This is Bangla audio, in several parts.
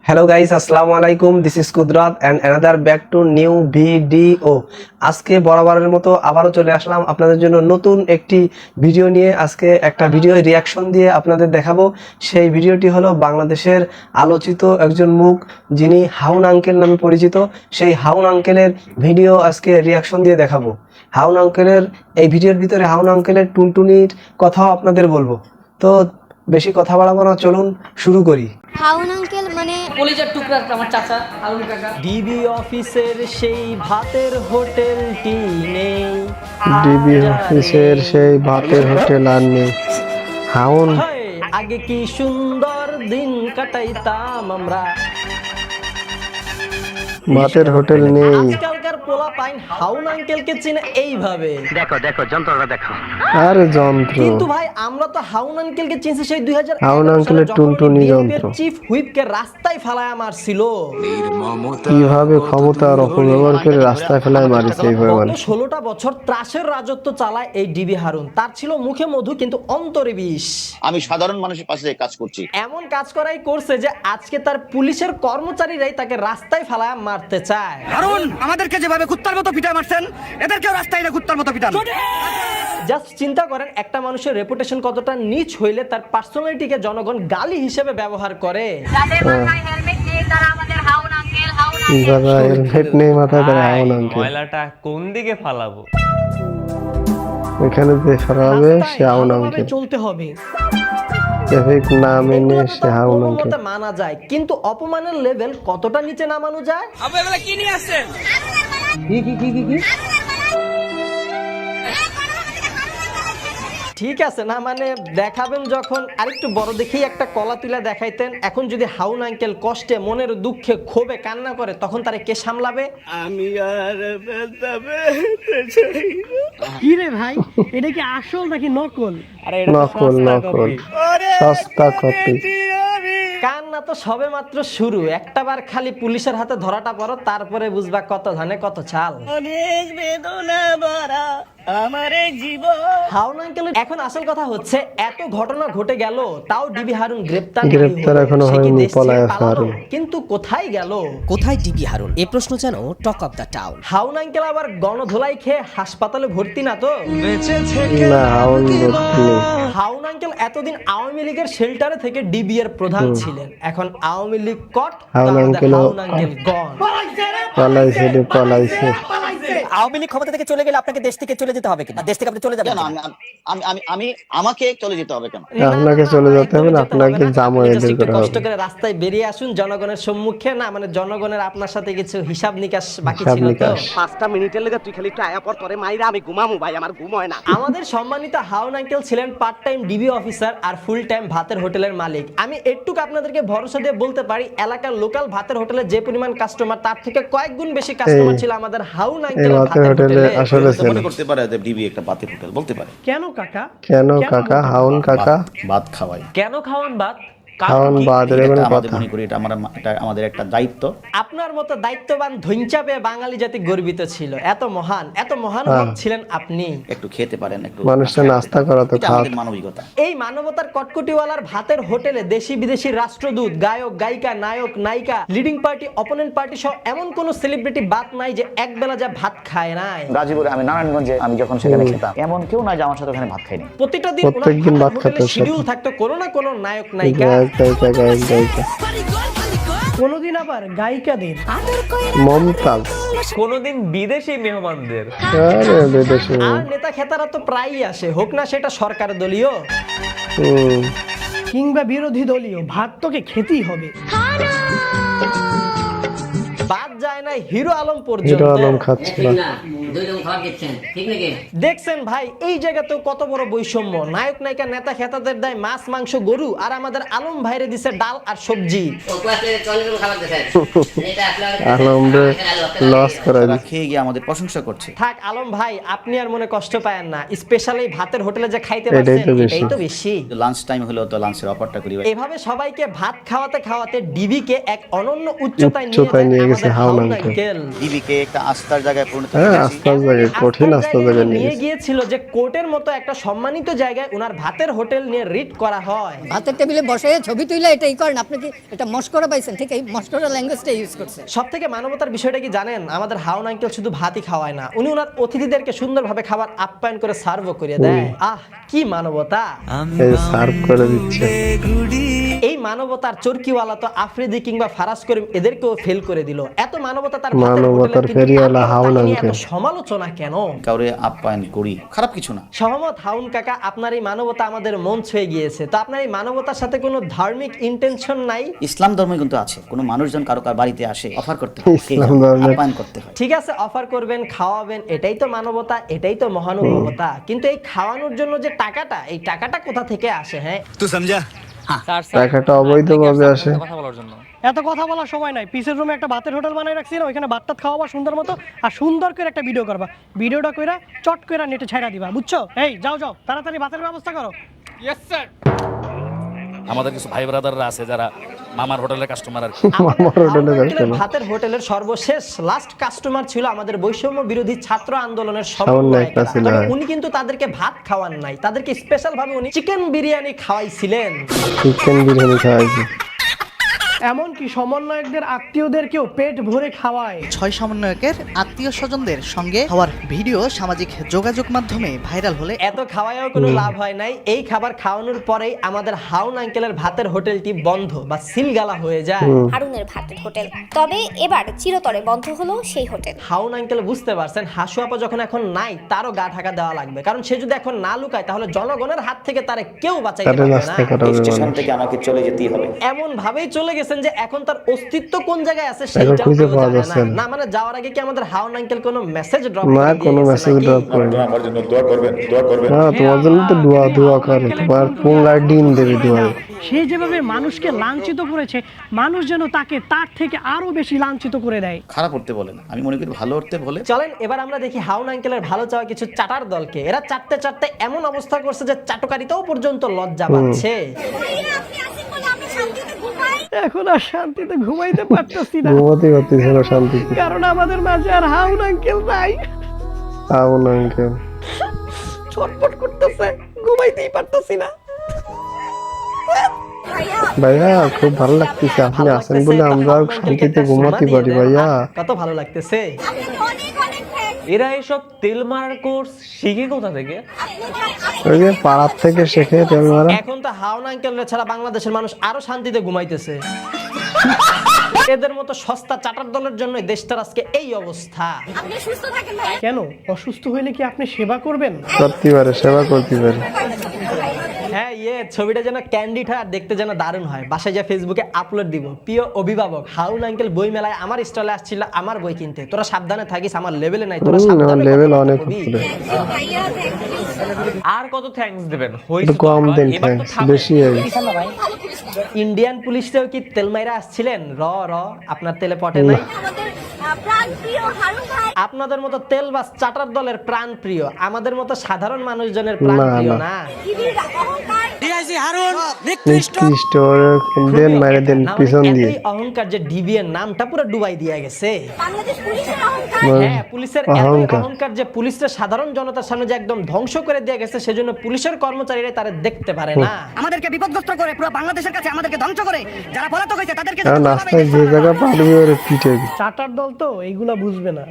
হ্যালো গাইস, আসসালামু আলাইকুম। This is Kudrat and another back to new video. আজকে বরাবরের মতো আবারও চলে আসলাম আপনাদের জন্য নতুন একটি ভিডিও নিয়ে। আজকে একটা ভিডিও রিয়াকশন দিয়ে আপনাদের দেখাবো। সেই ভিডিওটি হলো বাংলাদেশের আলোচিত একজন মুখ, যিনি হাউন আঙ্কেল নামে পরিচিত। সেই হাউন আঙ্কেলের ভিডিও আজকে রিয়াকশন দিয়ে দেখাবো। হাউন আঙ্কেলের এই ভিডিওর ভিতরে হাউন আঙ্কেলের টুনটুনির কথাও আপনাদের বলবো। তো বেশি কথা বাড়াবো না, চলুন শুরু করি। হাউন আঙ্কেল মানে কলিজার টুকরা আমার চাচা হারুন কাকা। ডিবি অফিসের সেই ভাতের হোটেলটি নেই, ডিবি অফিসের সেই ভাতের হোটেল আর নেই। হাউন হায়, আগে কি সুন্দর দিন কাটাইতাম আমরা। ভাতের হোটেল নেই। আজকালকার পোলা পাইন হাউন আঙ্কেলকে চিনে এইভাবে। আরে যন্ত্র। কিন্তু ভাই আমরা তো হাউন আঙ্কেলকে চিনছি সেই 2011 হাউন আঙ্কেলের টুনটুনি যন্ত্র। চিফ হুইপকে রাস্তায় ফেলায় মারছিল। কিভাবে ক্ষমতার অপব্যবহার করে রাস্তায় ফেলায় মারিছে এইভাবে গত মানুষ। 16টা বছর ত্রাসের রাজত্ব চালায় এই ডিবি হারুন। তার ছিল মুখে মধু কিন্তু অন্তরে বিষ। আমি সাধারণ মানুষের পাশে থেকে কাজ করছি। এমন কাজ করাই করছে যে আজকে তার পুলিশের কর্মচারীরাই তাকে রাস্তায় ফেলায় মারতে চায়। হারুন, আমাদেরকে যেভাবে কুত্তার মতো পিটা মারছেন, এদেরকেও রাস্তায় না কুত্তার মতো পিটান। জাস্ট চিন্তা করেন, একটা মানুষের রেপুটেশন কতটা নিচ হইলে তার পার্সোনালিটিকে জনগণ গালি হিসেবে ব্যবহার করে। যাদের মাথায় হেলমেট নেই তারা আমাদের হাউন আঙ্কেল যারা হেলমেট নেই মাথায় তারা হাউন আঙ্কেল। ময়লাটা কোন দিকে ফালাবো? এখানে যে ফেরাবে সে হাউন ভালোভাবে আঙ্কেল। চলতে হবে। ট্রাফিক না মেনে এগুলো তো সে হাউন কোনো আঙ্কেল। মতে মানা যায়, কিন্তু অপমানের লেভেল কতটা নিচে নামানো যায়। আবু এগুলা কি নিয়ে আসছেন? ঠিক আছে না, মানে দেখাবেন যখন আরেকটু বড় দেখেই একটা কলা তুলে দেখাইতেন। এখন যদি হাউন আঙ্কেল কষ্টে, মনের দুঃখে, ক্ষোভে কান্না করে, তখন তারে কে সামলাবে? আমি আর ব্যথা পেতে চাই না। কি রে ভাই, এটা কি আসল নাকি নকল? আরে এটা তো নকল সস্তা নকল, কপি। সস্তা কপি। কান্না তো সবে মাত্র শুরু। একটাবার খালি পুলিশের হাতে ধরাটা পড়ো, তারপরে বুঝবা কত ধানে কত চাল। অনেক বেদনা ভরা আমার এই জীবন। হাউন আঙ্কেল, এখন আসল কথা হচ্ছে এত ঘটনা ঘটে গেল, তাও ডিবি হারুন গ্রেপ্তার এখনো হয়নি, পলায় আছে হারুন। কিন্তু কোথায় গেল? কোথায় ডিবি হারুন? এ প্রশ্ন যেন টক অফ দ্য টাউন। হাউন আঙ্কেল আবার গণধোলাই খেয়ে হাসপাতালে ভর্তি না তো? না, হাউন ভর্তি নেই। হাউন আঙ্কেল এতদিন আওয়ামী লীগের শেল্টারে থেকে ডিবি এর প্রধান ছিলেন। এখন আওয়ামী লীগ কট, হাউন আঙ্কেল গন। পালাইছে রে, পালাইছে। আওয়ামী লীগ ক্ষমতা থেকে চলে গেলে আপনাকে দেশ থেকে চলে যেতে হবে কিনা? দেশ থেকে আপনি চলে যাবেন কেন কিনা? আমি আমাকে চলে যেতে হবে কেন? আপনাকে চলে যেতে হবে না, আপনাকে জামা আপনি এদের just একটু করা কষ্ট হবে। করে রাস্তায় বেরিয়ে আসুন জনগণের সম্মুখে। না মানে জনগণের আপনার সাথে কিছু হিসাব নিকাশ বাকি হিসাব ছিল তো। নিকাশ। 5টা মিনিটের লেগে তুই খালি একটু আয়া পর তোরে মাইরা আমি ঘুমামু ভাই, আমার ঘুম হয় না। আমাদের সম্মানিত হাউন আঙ্কেল ছিলেন পার্ট টাইম ডিবি অফিসার আর ফুল টাইম ভাতের হোটেলের মালিক। আমি একটুকু আপনাদেরকে ভরসা দিয়ে বলতে পারি, এলাকার লোকাল ভাতের হোটেলে যে পরিমাণ কাস্টমার, তার থেকে কয়েক গুণ বেশি কাস্টমার ছিল আমাদের হাউন আঙ্কেলের ভাতের ভাতের হোটেলে হোটেলে। আসলে ছিল। মনে করতে পারে যে ডিবি একটা বাতের হোটেল, বলতে পারে। কেন কাকা? কেন কাকা? হাউন কাকা ভাত খাওয়াই। কেন খাওয়ান ভাত? হাউন বাদের এটা মানে আমাদের কথা। মনে করি এটা আমাদের একটা দায়িত্ব। আপনার মতো দায়িত্ববান ধৈঞ্চা পেয়ে বাঙালি জাতি গর্বিত ছিল। এত মহান ছিলেন আপনি। একটু খেতে পারেন, একটু মানুষের নাস্তা করা তো এটা খাওয়া। আমাদের মানবিকতা। এই মানবতার কটকটিওয়ালার ভাতের হোটেলে দেশি বিদেশি রাষ্ট্রদূত, গায়ক গায়িকা, নায়ক নায়িকা, লিডিং পার্টি, অপোনেন্ট পার্টি সহ এমন কোন সেলিব্রিটি বাদ নাই যে এক বেলা যা ভাত খায় নাই। গাজীপুরে, আমি নারায়ণগঞ্জে আমি যখন সেখানে খেতাম, এমন কেউ নাই যে আমার সাথে ওখানে ভাত খায়নি। প্রত্যেকটা দিন প্রত্যেকদিন ভাত খেতে হতো। শিডিউল থাকতো কোনো না কোনো নায়ক নায়িকা। গায়িকা। কোনদিন আবার গায়িকাদের। মমতাজ। কোনোদিন বিদেশি মেহমানদের। আরে বিদেশি। আর নেতা খেতারা তো প্রায়ই আসে, হোক না সেটা সরকার দলীয় কিংবা বিরোধী দলীয়, ভাত তোকে খেতেই হবে। বাদ যায় না হিরো আলম হিরো পর্যন্ত। আলম খাচ্ছিল। দেখছেন ভাই, এই জায়গাতেও কত বড় বৈষম্য। নায়ক নায়িকা নেতা খেতাদের দেয় মাছ মাংস গরু, আর আমাদের আলম ভাইরে দিছে ডাল আর সবজি। আলম রে লস করে তারা দিচ্ছে। খেয়ে গিয়ে আমাদের প্রশংসা করছে। থাক আলম ভাই, আপনি আর মনে কষ্ট পায়েন না। স্পেশালি ভাতের হোটেলে যে খাইতে এটাই পারছেন, তো বেশি। এটাই তো বেশি। লাঞ্চ টাইম হলো তো লাঞ্চের অফারটা করি। এভাবে সবাইকে ভাত খাওয়াতে খাওয়াতে ডিবিকে এক অনন্য উচ্চতায় উচ্চতায় নিয়ে নিয়ে দিছে আমাদের হাউন হাউন আঙ্কেল। আঙ্কেল ডিবিকে একটা আস্থার জায়গায় পরিণত হ্যাঁ, করেছি। আস্তার জায়গায়, কঠিন আস্তার জায়গায় নিয়ে নিয়ে গেছে। গিয়েছিল যে কোর্টের মতো একটা সম্মানিত জায়গায় ওনার ভাতের হোটেল নিয়ে রিট করা হয়। ভাতের টেবিলে বসে ছবি তুলে এটাই করেন, আপনি কি এটা মস্করা পাইছেন? ঠিক এই মস্করা ল্যাঙ্গুয়েজটা ইউজ করছে। সব থেকে মানবতার বিষয়টা কি জানেন, আমাদের হাউন আঙ্কেল শুধু ভাতই খাওয়ায় না, উনি ওনার অতিথিদেরকে সুন্দরভাবে খাবার আপ্যায়ন করে সার্ভও করে দেয়। আহ কি মানবতা! এই সার্ভ করে দিচ্ছে। এই মানবতার চরকিওয়ালা তো আফ্রিদি কিংবা ফারাজ করিম এদেরকেও ফেল করে দিল। এত মানবতা তার ভাতের মানবতার হোটেলে, কিন্তু ফেরিওয়ালা আপনারা হাউন তাকে নিয়ে এত আঙ্কেল। সমালোচনা কেন? কাউরে আপ্যায়ন করি, খারাপ কিছু না। সহমত হাউন কাকা, আপনার এই মানবতা আমাদের মন ছুঁয়ে গিয়েছে। তো আপনার এই মানবতার সাথে কোনো ধার্মিক ইন্টেনশন নাই? ইসলাম ধর্মে কিন্তু আছে, কোনো মানুষজন কারো কার বাড়িতে আসে অফার করতে হয়, ইসলাম ধর্মে- আপ্যায়ন করতে হয়। ঠিক আছে, অফার করবেন, খাওয়াবেন, এটাই তো মানবতা, এটাই তো মহানুভবতা। কিন্তু এই খাওয়ানোর জন্য যে টাকাটা, এই টাকাটা কোথা থেকে আসে? হ্যাঁ, তুই সমঝা? টাকাটা অবৈধভাবে আসে। এত কথা বলার সময় নাই, পিসের রুমে একটা ভাতের হোটেল বানাই রাখছি না, ওইখানে ভাতটা খাওয়াবা সুন্দর মতো, আর সুন্দর করে একটা ভিডিও করবা। ভিডিওটা কইরা চট কইরা নেটে ছাইড়া দিবা, বুঝছো? এই যাও যাও, তাড়াতাড়ি ভাতের ব্যবস্থা করো। আমাদের কিছু ভাই ব্রাদাররা আছে যারা মামার হোটেলের কাস্টমার আর কি। মামার হোটেলে হাউন আঙ্কেলের কাস্টমার। ভাতের হোটেলের সর্বশেষ লাস্ট কাস্টমার ছিল আমাদের বৈষম্য বিরোধী ছাত্র আন্দোলনের সামান্য সমন্বয়করা। একটা ছিল, তবে হ্যাঁ। উনি কিন্তু তাদেরকে ভাত খাওয়ান নাই, তাদেরকে স্পেশাল ভাবে উনি চিকেন বিরিয়ানি খাওয়াইছিলেন। চিকেন বিরিয়ানি খাওয়াইছে। এমনকি সমন্বয়কদের আত্মীয়দেরকেও পেট ভরে খাওয়ায়। 6 সমন্বয়কের আত্মীয় স্বজনদের সঙ্গে হওয়ার ভিডিও সামাজিক যোগাযোগ মাধ্যমে ভাইরাল হলে এত খাওয়ায়ও কোনো লাভ হয় নাই। এই খাবার খাওয়ানোর পরেই আমাদের হাউন আঙ্কেলের ভাতের হোটেলটি বন্ধ বা সিলগালা হয়ে যায়। হারুনের ভাতের হোটেল, তবে এবার চিরতরে বন্ধ হলো সেই হোটেল। হাউন আঙ্কেল বুঝতে পারছেন হাসু আপা যখন এখন নাই, তারও গা ঢাকা দেওয়া লাগবে, কারণ সে যদি এখন না লুকায় তাহলে জনগণের হাত থেকে তারে কেউ বাঁচাইতে তাদের পারবে না। রাস্তা কাটাবে স্টেশন মানুষ। থেকে আমাকে চলে যেতেই হবে। এমন ভাবেই চলে গেছেন যে এখন তার অস্তিত্ব কোন জায়গায় আছে এখন সেটাও খুঁজে কেউ পাওয়া জানে যাচ্ছে না। না। না মানে যাওয়ার আগে কি আমাদের হাউন আঙ্কেল কোনো মেসেজ ড্রপ না, কোনো মেসেজ ড্রপ করে না। হ্যাঁ, তোমার জন্য তো দোয়া করে, তোমার পুনরায় ডিম দেবে দোয়ারে। সে যেভাবে মানুষকে লাঞ্ছিত করেছে, মানুষ যেন তাকে তার থেকে আরো বেশি লাঞ্ছিত করে দেয়। খারাপ করতে বলে না, আমি মনে করি ভালো করতে বলে। চলেন এবার আমরা দেখি হাউন আঙ্কেলের ভালো চাওয়া কিছু চাটার দলকে। এরা চাটতে চাটতে এমন অবস্থা করছে যে চাটকারিতাও পর্যন্ত লজ্জা পাচ্ছে। এখন আর শান্তিতে ঘুমাইতে পারতেছি না, ঘুমাতে পারতেছে না শান্তিতে। কারণ আমাদের মাঝে আর হাউন আঙ্কেল নাই। হাউন আঙ্কেল ছটফট করতেছে, ঘুমাইতেই পারতেছি না। ভাইয়া, খুব ভালো লাগতেছে আপনি ভালো আছেন লাগতেছে, বলে তো আমরা হাউন আঙ্কেলকে শান্তিতে একটা ঘুমাতে সুমা দিয়ে পারি দেন। ভাইয়া। কত ভালো লাগতেছে। এরা এসব তেল মারার কোর্স শিখে কোথা থেকে? ওই যে পাড়ার থেকে শেখে তেল মারা। এখন তো হাউন আঙ্কেল ছাড়া বাংলাদেশের মানুষ আরো শান্তিতে ঘুমাইতেছে। এদের মতো সস্তা চাটার দলের জন্য দেশটার আজকে এই অবস্থা। কেন অসুস্থ হইলে কি আপনি সেবা করবেন? করতে পারে, সেবা করতে পারে। হ্যাঁ, ছবিটা যেন ক্যান্ডিড হয় আর দেখতে যেন দারুণ হয়। বাসায় যা ফেসবুকে আপলোড দিব। প্রিয় অভিভাবক, হাউন আঙ্কেল বই মেলায় আমার স্টলে আসছিল আমার বই কিনতে। তোরা সাবধানে থাকিস, আমার লেভেলে নাই। তোরা সাবধানে লেভেল কথা অনেক বলবি। উপরে। আর কত থ্যাঙ্কস দেবেন? একটু কম দেন, এবার তো thanks, থামেন। বেশি হয়ে গেছে। ইন্ডিয়ান পুলিশরাও কি তেল মাইরা আসছিলেন? আপনার তেলে পটে নাই। আপনাদের মতো তেলবাজ চাটার দলের প্রাণ প্রিয়, আমাদের মতো সাধারণ মানুষজনের প্রাণ না, প্রিয় না। না। নিকৃষ্ট দেন, মাইরে দেন না, পিছন দিয়ে। এতই অহংকার যে ডিবি এর নামটা পুরো ডুবাই দিয়ে গেছে। হ্যাঁ, পুলিশের এতই অহংকার। অহংকার যে পুলিশরা সাধারণ জনতার সামনে যে একদম ধ্বংস করে দিয়ে গেছে, সেজন্য পুলিশের কর্মচারীরা তারা দেখতে পারে না। আমাদেরকে বিপদগ্রস্ত করে পুরো বাংলাদেশের কাছে আমাদেরকে ধ্বংস করে যারা পলাতক হয়েছে তাদেরকে কারণ রাস্তায় যে জায়গা পারবে ওরে পিঠে। চাটার দল তো এইগুলা বুঝবে না।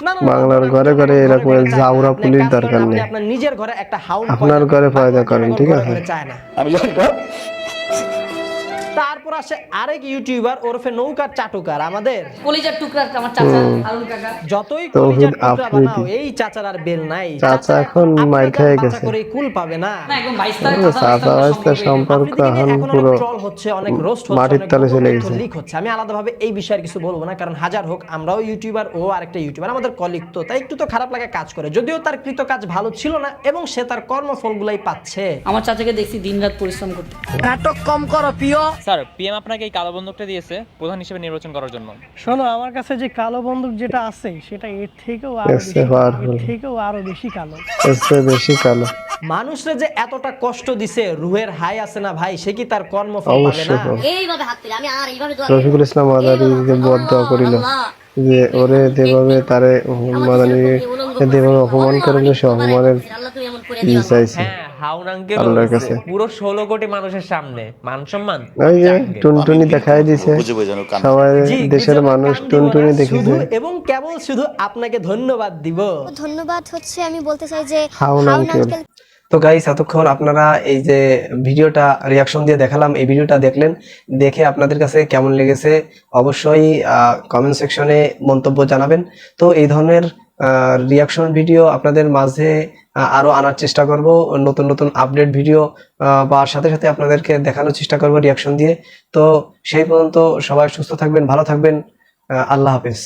না, না, বাংলার না, ঘরে ঘরে এরকম ঘরে চায় না। জাউরা আপনি পুলিশ কাজ করেন, দরকার আপনি নেই। আপনার নিজের ঘরে একটা হাউন আপনার ঘরে পয়দা করেন, ঠিক আছে? চায় না। আমি যখন তারপর আসে আরেক ইউটিউবার ওরফে নৌকার চাটুকার। আমাদের কলিজার টুকরা আমার চাচা হারুন কাকা। যতই তৌহিদ কলিজার টুকরা আফ্রিদি। বানাও, এই চাচার আর বেল নাই। চাচা এখন আপনাদের মাইর খেয়ে বাঁচা গেছে। করে কুল পাবে না। না, একদম বাইস্তার চাচা ভাইস্তার সম্পর্ক এখন পুরো ট্রল হচ্ছে, অনেক রোস্ট হচ্ছে, মাটির অনেক তলে চলে তথ্য গেছে। লিক হচ্ছে। আমি আলাদাভাবে এই বিষয়ে আর কিছু বলবো না, কারণ হাজার হোক আমরাও ইউটিউবার, ও আরেকটা ইউটিউবার, আমাদের কলিগ, তো তাই একটু তো খারাপ লাগা কাজ করে। যদিও তার কৃত কাজ ভালো ছিল না এবং সে তার কর্মফলগুলাই পাচ্ছে। আমার চাচাকে দেখছি দিনরাত পরিশ্রম করতে। নাটক কম করো প্রিয়, স্যার পিএম আপনাকে এই কালো বন্দুকটা দিয়েছে প্রধান হিসেবে নির্বাচন করার জন্য। শোনো, আমার কাছে যে কালো বন্দুক যেটা আছে সেটা এর থেকেও আরো বেশি, এর থেকেও আরো বেশি কালো। বেশি কালো। মানুষরে যে এতটা কষ্ট দিছে, রুহের হাই আছে না ভাই, সে কি তার কর্মফল পাবে না? এইভাবে হাত তুলে আমি আর এইভাবে দোয়া রফিকুল ইসলাম মাদানিকে বদদোয়া করিল যে ওরে যেভাবে তারে মাদানি যেভাবে অপমান করিল সে অপমানের আল্লাহ তুমি এমন করে ই চাইছে হ্যাঁ, হাউন আঙ্কেল আল্লাহর কাছে। পুরো 16 কোটি মানুষের সামনে মান সম্মান ওই যে টুনটুনি দেখাই দিছে, সবাই দেশের মানুষ টুনটুনি শুধু দেখেছে। এবং কেবল শুধু আপনাকে ধন্যবাদ দিব। ধন্যবাদ হচ্ছে আমি বলতে চাই যে হাউন আঙ্কেল। তো গাইস, এতক্ষণ আপনারা এই যে ভিডিওটা রিয়াকশন দিয়ে দেখালাম, এই ভিডিওটা দেখলেন, দেখে আপনাদের কাছে কেমন লেগেছে অবশ্যই কমেন্ট সেকশনে মন্তব্য জানাবেন। তো এই ধরনের রিয়াকশন ভিডিও আপনাদের মাঝে আরো আনার চেষ্টা করব, নতুন নতুন আপডেট ভিডিও বা সাথে সাথে আপনাদেরকে দেখানোর চেষ্টা করব রিয়াকশন দিয়ে। তো সেই পর্যন্ত সবাই সুস্থ থাকবেন, ভালো থাকবেন, আল্লাহ হাফেজ।